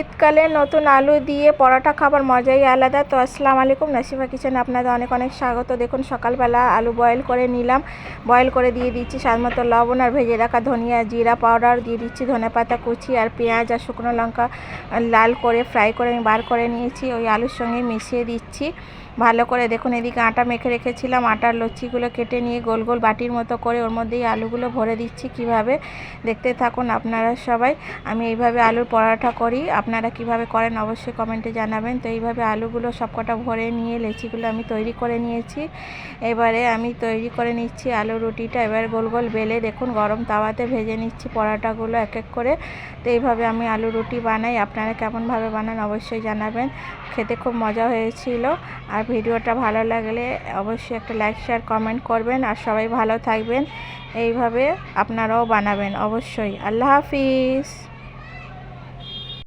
শীতকালে নতুন আলু দিয়ে পরোটা খাবার মজাই আলাদা। তো আসসালামু আলাইকুম, নাসিফা কিচেনে আপনাদের অনেক অনেক স্বাগত। দেখুন সকালবেলা আলু বয়েল করে নিলাম, বয়েল করে দিয়ে দিচ্ছি স্বাদমতো লবণ আর ভেজে রাখা ধনিয়া জিরা পাউডার দিয়ে দিচ্ছি, ধনেপাতা কুচি আর পেঁয়াজ আর শুকনো লঙ্কা লাল করে ফ্রাই করে আমি বার করে নিয়েছি, ওই আলুর সঙ্গে মিশিয়ে দিচ্ছি ভালো করে। দেখুন এদিকে আটা মেখে রেখেছিলাম, আটার লচ্ছিগুলো কেটে নিয়ে গোল গোল বাটির মতো করে ওর মধ্যেই আলুগুলো ভরে দিচ্ছি। কিভাবে দেখতে থাকুন আপনারা সবাই। আমি এইভাবে আলুর পরোটা করি, আপনারা কিভাবে করেন অবশ্যই কমেন্টে জানাবেন। তো এইভাবে আলুগুলো সবকটা ভরে নিয়ে লেচিগুলো আমি তৈরি করে নিয়েছি। এবারে আমি তৈরি করে নিচ্ছি আলু রুটিটা। এবার গোল গোল বেলে দেখুন গরম তাওয়াতে ভেজে নিচ্ছি পরোটাগুলো এক এক করে। তো এইভাবে আমি আলু রুটি বানাই, আপনারা কেমনভাবে বানান অবশ্যই জানাবেন। খেতে খুব মজা হয়েছিল। আর ভিডিওটা ভালো লাগলে অবশ্যই একটা লাইক শেয়ার কমেন্ট করবেন। আর সবাই ভালো থাকবেন, এইভাবে আপনারাও বানাবেন অবশ্যই। আল্লাহ হাফিজ।